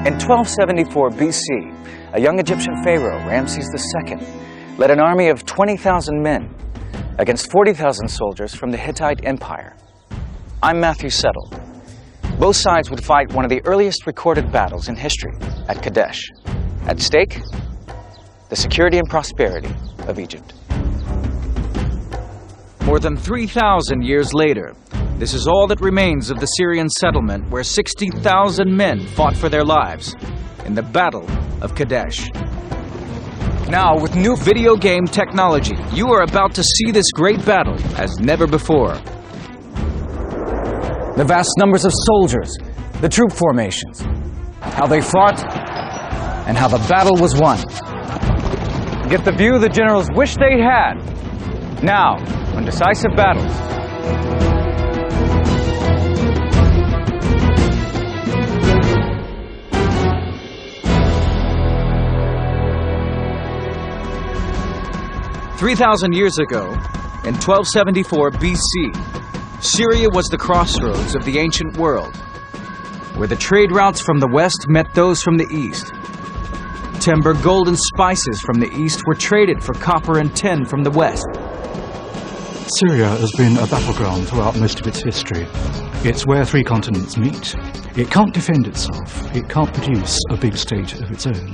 In 1274 BC, a young Egyptian pharaoh, Ramses II, led an army of 20,000 men against 40,000 soldiers from the Hittite Empire. I'm Matthew Settle. Both sides would fight one of the earliest recorded battles in history at Kadesh. At stake, the security and prosperity of Egypt. More than 3,000 years later, this is all that remains of the Syrian settlement where 60,000 men fought for their lives in the Battle of Kadesh. Now, with new video game technology, you are about to see this great battle as never before. The vast numbers of soldiers, the troop formations, how they fought, and how the battle was won. Get the view the generals wish they'd had. Now, on Decisive Battles. "3,000 years ago, in 1274 BC, Syria was the crossroads of the ancient world, where the trade routes from the west met those from the east. Timber, gold, and spices from the east were traded for copper and tin from the west. Syria has been a battleground throughout most of its history. It's where three continents meet. It can't defend itself. It can't produce a big state of its own.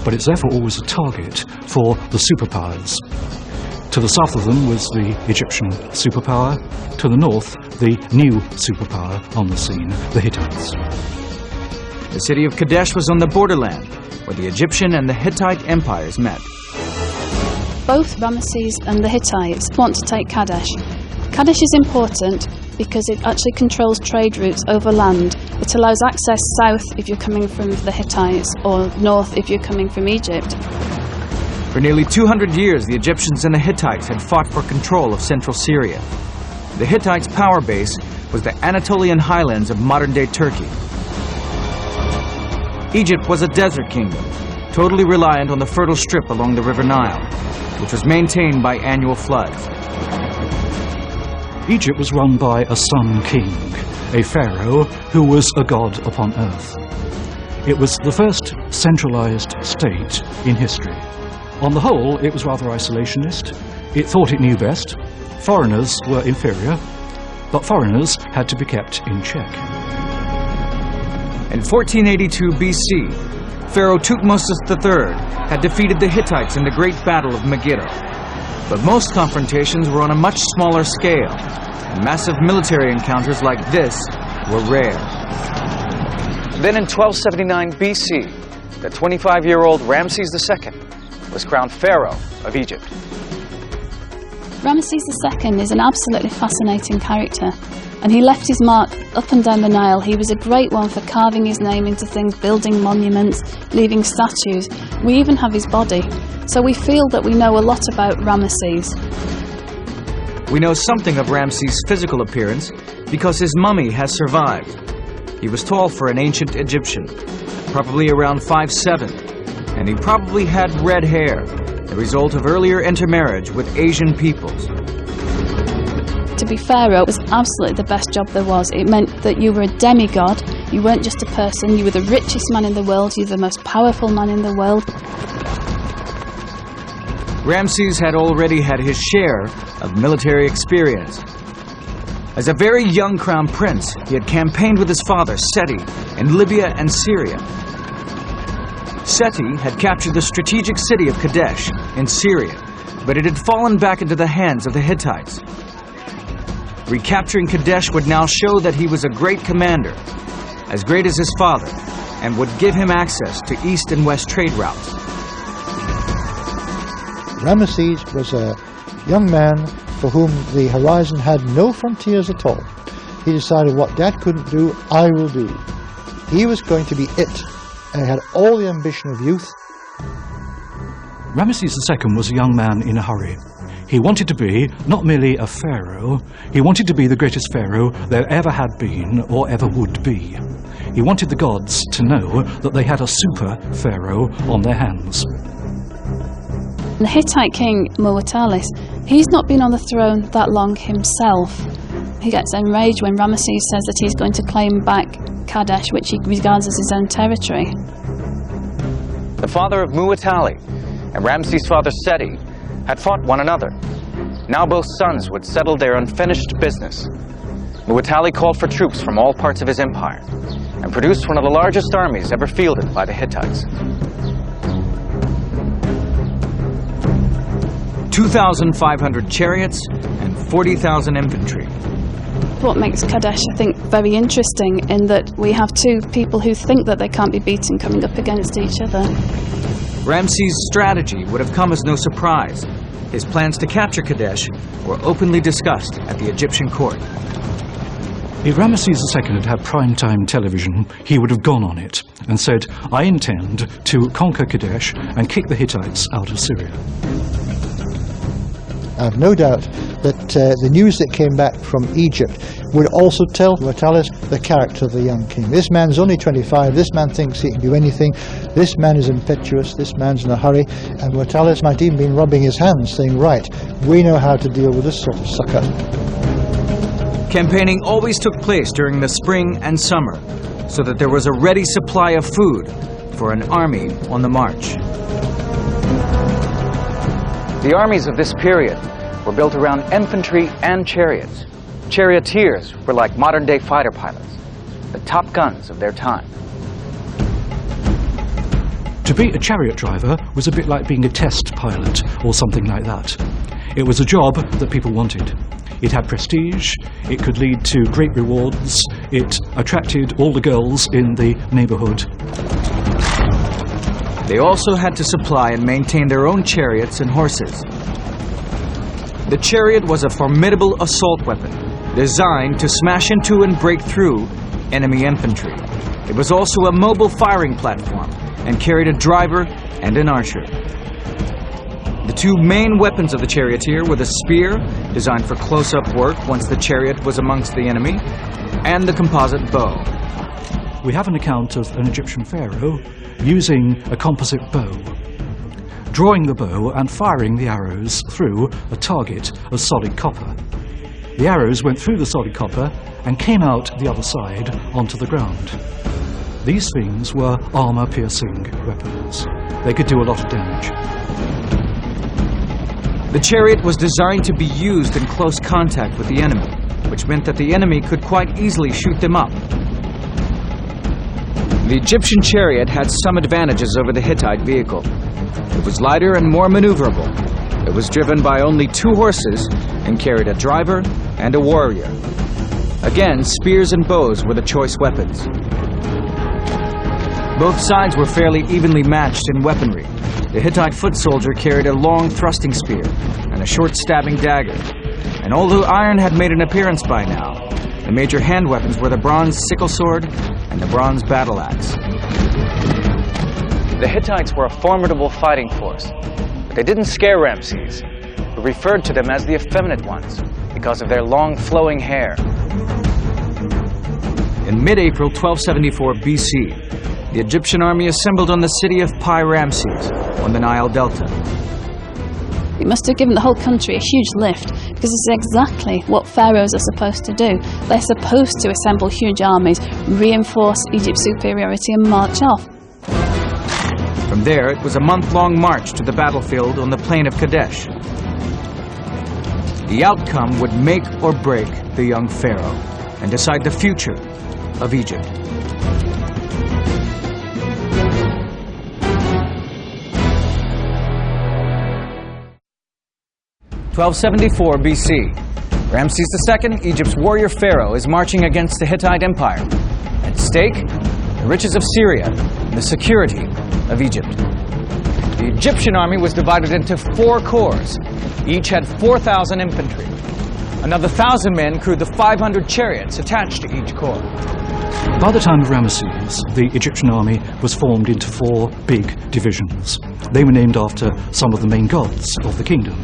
But it's therefore always a target for the superpowers. To the south of them was the Egyptian superpower. To the north, the new superpower on the scene, the Hittites. The city of Kadesh was on the borderland, where the Egyptian and the Hittite empires met. Both Ramesses and the Hittites want to take Kadesh. Kadesh is important because it actually controls trade routes over land. It allows access south if you're coming from the Hittites, or north if you're coming from Egypt. For nearly 200 years, the Egyptians and the Hittites had fought for control of central Syria. The Hittites' power base was the Anatolian highlands of modern-day Turkey. Egypt was a desert kingdom, totally reliant on the fertile strip along the River Nile, which was maintained by annual floods. Egypt was run by a sun king, a pharaoh who was a god upon earth. It was the first centralized state in history. On the whole, it was rather isolationist. It thought it knew best. Foreigners were inferior, but foreigners had to be kept in check. In 1482 BC, Pharaoh Thutmose III had defeated the Hittites in the Great Battle of Megiddo. But most confrontations were on a much smaller scale, and massive military encounters like this were rare. Then in 1279 BC, the 25-year-old Ramses II was crowned Pharaoh of Egypt. Ramesses II is an absolutely fascinating character, and he left his mark up and down the Nile. He was a great one for carving his name into things, building monuments, leaving statues. We even have his body, so we feel that we know a lot about Ramesses. We know something of Ramses' physical appearance because his mummy has survived. He was tall for an ancient Egyptian, probably around 5'7", and he probably had red hair, the result of earlier intermarriage with Asian peoples. To be pharaoh was absolutely the best job there was. It meant that you were a demigod. You weren't just a person. You were the richest man in the world. You were the most powerful man in the world. Ramses had already had his share of military experience. As a very young crown prince, he had campaigned with his father, Seti, in Libya and Syria. Seti had captured the strategic city of Kadesh in Syria, but it had fallen back into the hands of the Hittites. Recapturing Kadesh would now show that he was a great commander, as great as his father, and would give him access to east and west trade routes. Ramesses was a young man for whom the horizon had no frontiers at all. He decided, what Dad couldn't do, I will do. He was going to be it, and he had all the ambition of youth. Ramesses II was a young man in a hurry. He wanted to be not merely a pharaoh, he wanted to be the greatest pharaoh there ever had been or ever would be. He wanted the gods to know that they had a super pharaoh on their hands. The Hittite king, Muwatallis, he's not been on the throne that long himself. He gets enraged when Ramesses says that he's going to claim back Kadesh, which he regards as his own territory. The father of Muwatalli and Ramses' father Seti had fought one another. Now both sons would settle their unfinished business. Muwatalli called for troops from all parts of his empire and produced one of the largest armies ever fielded by the Hittites. 2,500 chariots and 40,000 infantry. What makes Kadesh, I think, very interesting in that we have two people who think that they can't be beaten coming up against each other. Ramses' strategy would have come as no surprise. His plans to capture Kadesh were openly discussed at the Egyptian court. If Ramses II had had prime-time television, he would have gone on it and said, "I intend to conquer Kadesh and kick the Hittites out of Syria." I have no doubt that the news that came back from Egypt would also tell Muwatalli the character of the young king. This man's only 25, this man thinks he can do anything, this man is impetuous, this man's in a hurry, and Muwatalli might even been rubbing his hands saying, right, we know how to deal with this sort of sucker. Campaigning always took place during the spring and summer, so that there was a ready supply of food for an army on the march. The armies of this period were built around infantry and chariots. Charioteers were like modern-day fighter pilots, the top guns of their time. To be a chariot driver was a bit like being a test pilot or something like that. It was a job that people wanted. It had prestige, it could lead to great rewards, it attracted all the girls in the neighborhood. They also had to supply and maintain their own chariots and horses. The chariot was a formidable assault weapon, designed to smash into and break through enemy infantry. It was also a mobile firing platform and carried a driver and an archer. The two main weapons of the charioteer were the spear, designed for close-up work once the chariot was amongst the enemy, and the composite bow. We have an account of an Egyptian pharaoh using a composite bow, drawing the bow and firing the arrows through a target of solid copper. The arrows went through the solid copper and came out the other side onto the ground. These things were armor-piercing weapons. They could do a lot of damage. The chariot was designed to be used in close contact with the enemy, which meant that the enemy could quite easily shoot them up. The Egyptian chariot had some advantages over the Hittite vehicle. It was lighter and more maneuverable. It was driven by only 2 horses and carried a driver and a warrior. Again, spears and bows were the choice weapons. Both sides were fairly evenly matched in weaponry. The Hittite foot soldier carried a long thrusting spear and a short stabbing dagger. And although iron had made an appearance by now, the major hand weapons were the bronze sickle sword and the bronze battle axe. The Hittites were a formidable fighting force, but they didn't scare Ramses, who referred to them as the effeminate ones because of their long flowing hair. In mid-April 1274 BC, the Egyptian army assembled on the city of Pi-Ramses on the Nile Delta. It must have given the whole country a huge lift, because it's exactly what pharaohs are supposed to do. They're supposed to assemble huge armies, reinforce Egypt's superiority and march off. From there, it was a month-long march to the battlefield on the plain of Kadesh. The outcome would make or break the young pharaoh and decide the future of Egypt. In 1274 BC, Ramses II, Egypt's warrior pharaoh, is marching against the Hittite Empire. At stake, the riches of Syria and the security of Egypt. The Egyptian army was divided into 4 corps. Each had 4,000 infantry. Another 1,000 men crewed the 500 chariots attached to each corps. By the time of Ramses, the Egyptian army was formed into 4 big divisions. They were named after some of the main gods of the kingdom.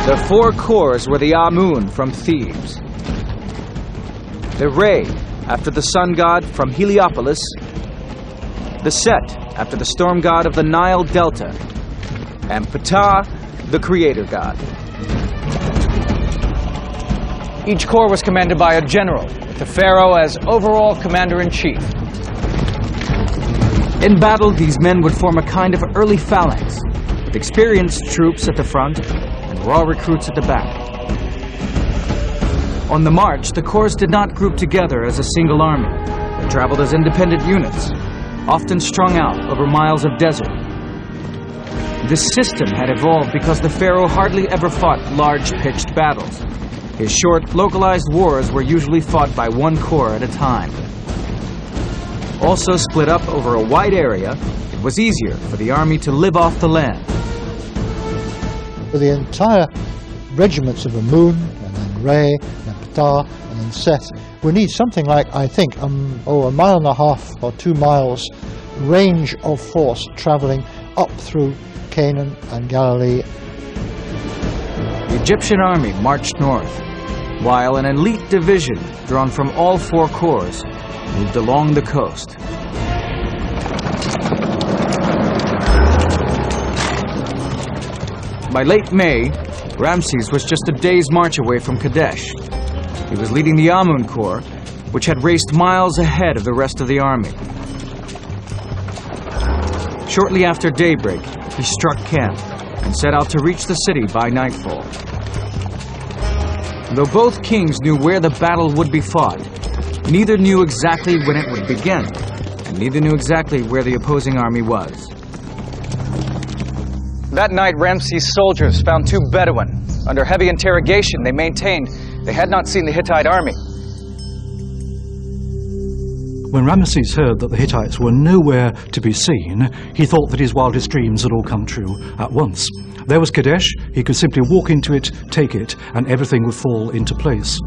The 4 corps were the Amun from Thebes, the Re after the sun god from Heliopolis, the Set after the storm god of the Nile Delta, and Ptah, the creator god. Each corps was commanded by a general, with the pharaoh as overall commander-in-chief. In battle, these men would form a kind of early phalanx, with experienced troops at the front and raw recruits at the back. On the march, the corps did not group together as a single army, but traveled as independent units, often strung out over miles of desert. This system had evolved because the pharaoh hardly ever fought large pitched battles. His short, localized wars were usually fought by one corps at a time. Also split up over a wide area, it was easier for the army to live off the land. For the entire regiments of Amun, and then Re, and then Ptah, and then Seth, we need something like, I think, a mile and a half or 2 miles range of force traveling up through Canaan and Galilee. The Egyptian army marched north, while an elite division drawn from all 4 corps moved along the coast. By late May, Ramses was just a day's march away from Kadesh. He was leading the Amun Corps, which had raced miles ahead of the rest of the army. Shortly after daybreak, he struck camp and set out to reach the city by nightfall. Though both kings knew where the battle would be fought, neither knew exactly when it would begin, and neither knew exactly where the opposing army was. That night, Ramses' soldiers found 2 Bedouin. Under heavy interrogation, they maintained they had not seen the Hittite army. When Ramses heard that the Hittites were nowhere to be seen, he thought that his wildest dreams had all come true at once. There was Kadesh, he could simply walk into it, take it, and everything would fall into place.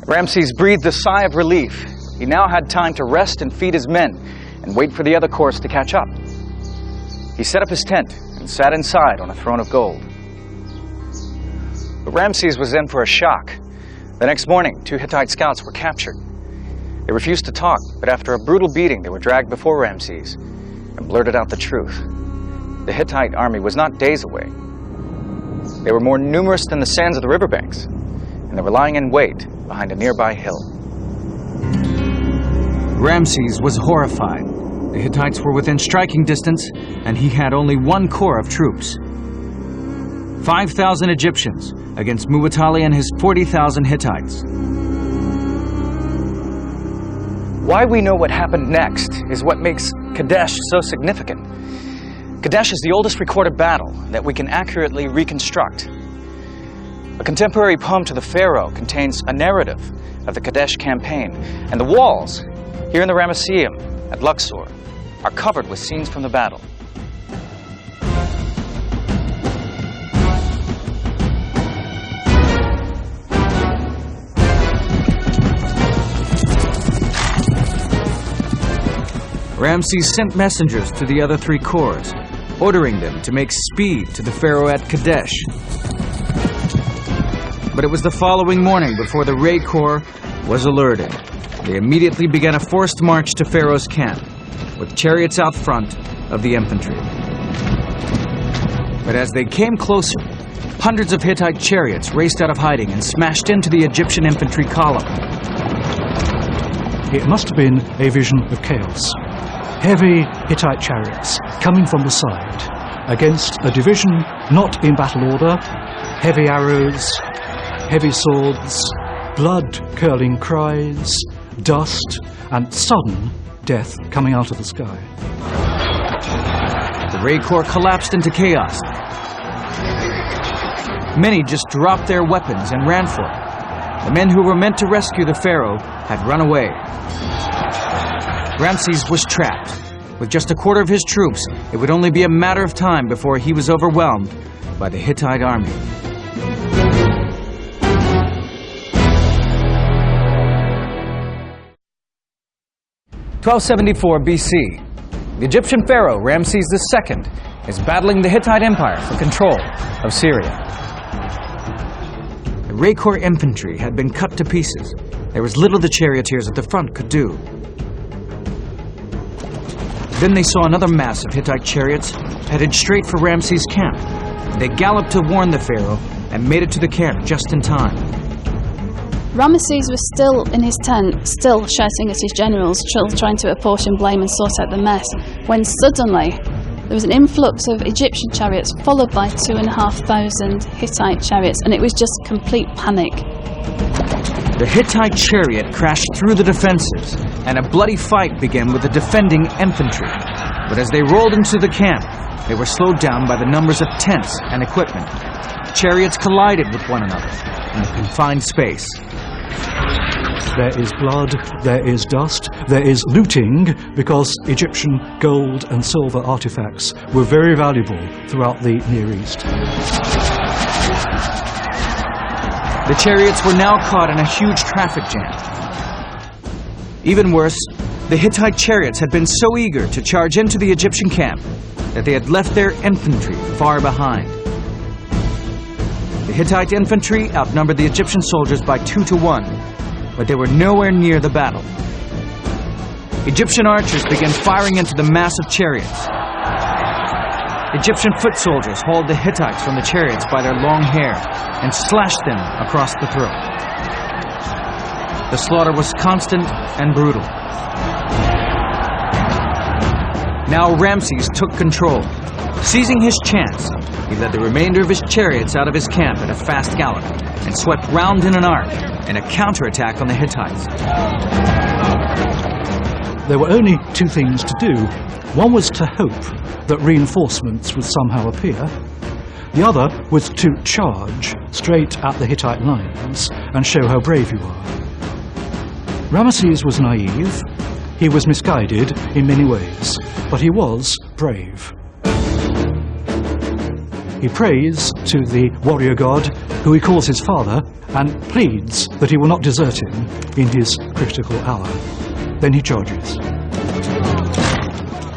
Ramses breathed a sigh of relief. He now had time to rest and feed his men, and wait for the other corps to catch up. He set up his tent and sat inside on a throne of gold. But Ramses was in for a shock. The next morning, 2 Hittite scouts were captured. They refused to talk, but after a brutal beating, they were dragged before Ramses and blurted out the truth. The Hittite army was not days away. They were more numerous than the sands of the riverbanks, and they were lying in wait behind a nearby hill. Ramses was horrified. The Hittites were within striking distance, and he had only 1 corps of troops. 5,000 Egyptians against Muwatalli and his 40,000 Hittites. Why we know what happened next is what makes Kadesh so significant. Kadesh is the oldest recorded battle that we can accurately reconstruct. A contemporary poem to the pharaoh contains a narrative of the Kadesh campaign, and the walls here in the Ramesseum at Luxor are covered with scenes from the battle. Ramses sent messengers to the other 3 corps, ordering them to make speed to the pharaoh at Kadesh. But it was the following morning before the Re Corps was alerted. They immediately began a forced march to Pharaoh's camp, with chariots out front of the infantry. But as they came closer, hundreds of Hittite chariots raced out of hiding and smashed into the Egyptian infantry column. It must have been a vision of chaos. Heavy Hittite chariots coming from the side against a division not in battle order, heavy arrows, heavy swords, blood-curdling cries, dust, and sudden death coming out of the sky. The Re Corps collapsed into chaos. Many just dropped their weapons and ran for it. The men who were meant to rescue the pharaoh had run away. Ramses was trapped. With just a quarter of his troops, it would only be a matter of time before he was overwhelmed by the Hittite army. (1274 BC). The Egyptian pharaoh Ramses II is battling the Hittite Empire for control of Syria. The Re Corps infantry had been cut to pieces. There was little the charioteers at the front could do. Then they saw another mass of Hittite chariots headed straight for Ramses' camp. They galloped to warn the pharaoh and made it to the camp just in time. Ramesses was still in his tent, still shouting at his generals, trying to apportion blame and sort out the mess, when suddenly there was an influx of Egyptian chariots followed by 2,500 Hittite chariots, and it was just complete panic. The Hittite chariot crashed through the defenses, and a bloody fight began with the defending infantry. But as they rolled into the camp, they were slowed down by the numbers of tents and equipment. Chariots collided with one another in the confined space. There is blood, there is dust, there is looting, because Egyptian gold and silver artifacts were very valuable throughout the Near East. The chariots were now caught in a huge traffic jam. Even worse, the Hittite chariots had been so eager to charge into the Egyptian camp that they had left their infantry far behind. The Hittite infantry outnumbered the Egyptian soldiers by 2 to 1, but they were nowhere near the battle. Egyptian archers began firing into the mass of chariots. Egyptian foot soldiers hauled the Hittites from the chariots by their long hair and slashed them across the throat. The slaughter was constant and brutal. Now Ramses took control. Seizing his chance, he led the remainder of his chariots out of his camp at a fast gallop and swept round in an arc in a counterattack on the Hittites. There were only 2 things to do. One was to hope that reinforcements would somehow appear. The other was to charge straight at the Hittite lines and show how brave you are. Ramesses was naive, he was misguided in many ways, but he was brave. He prays to the warrior god, who he calls his father, and pleads that he will not desert him in his critical hour. Then he charges.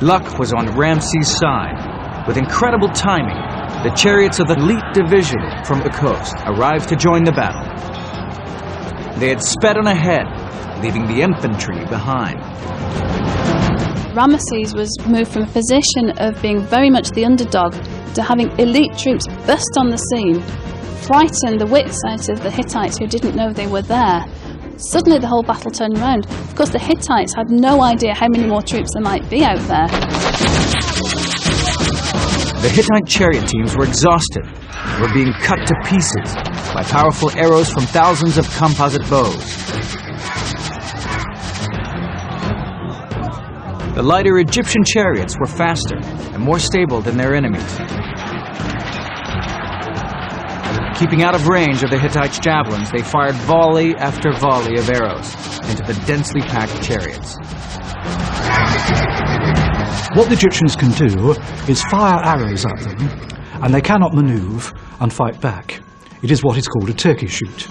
Luck was on Ramses' side. With incredible timing, the chariots of the elite division from the coast arrived to join the battle. They had sped on ahead, leaving the infantry behind. Ramesses was moved from a position of being very much the underdog to having elite troops burst on the scene, frighten the wits out of the Hittites who didn't know they were there. Suddenly the whole battle turned around. Of course, the Hittites had no idea how many more troops there might be out there. The Hittite chariot teams were exhausted and were being cut to pieces by powerful arrows from thousands of composite bows. The lighter Egyptian chariots were faster and more stable than their enemies. Keeping out of range of the Hittite javelins, they fired volley after volley of arrows into the densely packed chariots. What the Egyptians can do is fire arrows at them, and they cannot maneuver and fight back. It is what is called a turkey shoot.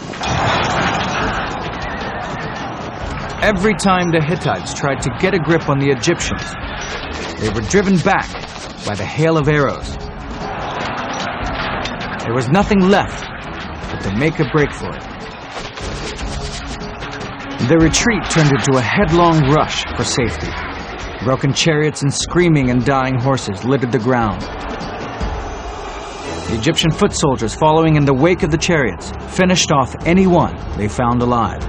Every time the Hittites tried to get a grip on the Egyptians, they were driven back by the hail of arrows. There was nothing left but to make a break for it. The retreat turned into a headlong rush for safety. Broken chariots and screaming and dying horses littered the ground. The Egyptian foot soldiers, following in the wake of the chariots, finished off anyone they found alive.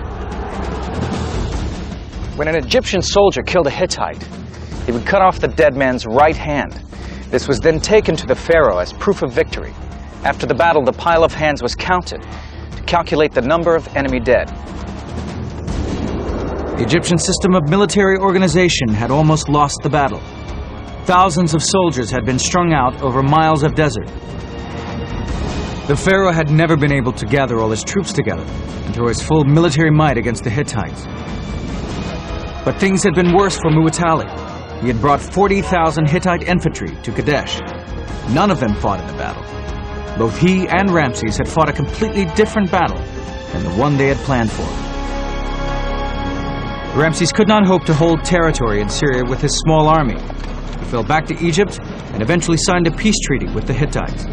When an Egyptian soldier killed a Hittite, he would cut off the dead man's right hand. This was then taken to the pharaoh as proof of victory. After the battle, the pile of hands was counted to calculate the number of enemy dead. The Egyptian system of military organization had almost lost the battle. Thousands of soldiers had been strung out over miles of desert. The pharaoh had never been able to gather all his troops together and throw his full military might against the Hittites. But things had been worse for Muwatalli. He had brought 40,000 Hittite infantry to Kadesh. None of them fought in the battle. Both he and Ramses had fought a completely different battle than the one they had planned for. Ramses could not hope to hold territory in Syria with his small army. He fell back to Egypt and eventually signed a peace treaty with the Hittites.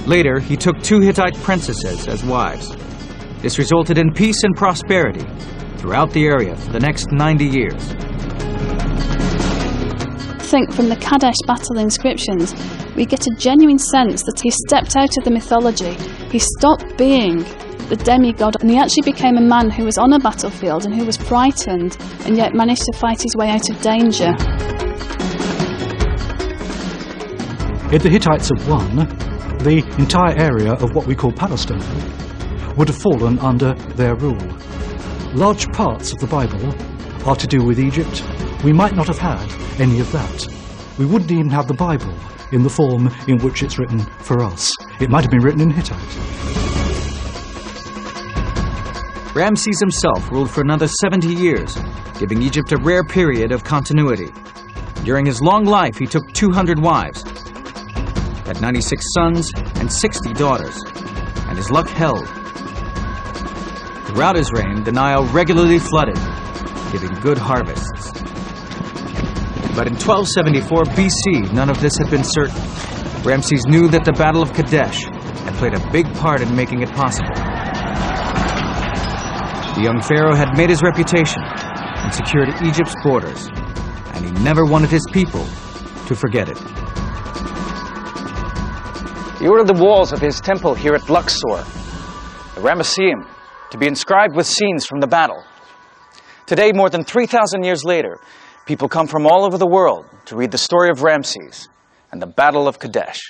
Later, he took 2 Hittite princesses as wives. This resulted in peace and prosperity throughout the area for the next 90 years. I think from the Kadesh battle inscriptions, we get a genuine sense that he stepped out of the mythology He stopped being the demigod, and he actually became a man who was on a battlefield and who was frightened and yet managed to fight his way out of danger. If the Hittites had won, the entire area of what we call Palestine would have fallen under their rule. Large parts of the Bible are to do with Egypt. We might not have had any of that. We wouldn't even have the Bible in the form in which it's written for us. It might have been written in Hittite. Ramses himself ruled for another 70 years, giving Egypt a rare period of continuity. During his long life, he took 200 wives, had 96 sons and 60 daughters, and his luck held. Throughout his reign, the Nile regularly flooded, giving good harvests. But in 1274 BC, none of this had been certain. Ramses knew that the Battle of Kadesh had played a big part in making it possible. The young pharaoh had made his reputation and secured Egypt's borders, and he never wanted his people to forget it. He ordered the walls of his temple here at Luxor, the Ramesseum, to be inscribed with scenes from the battle. Today, more than 3,000 years later, people come from all over the world to read the story of Ramses and the Battle of Kadesh.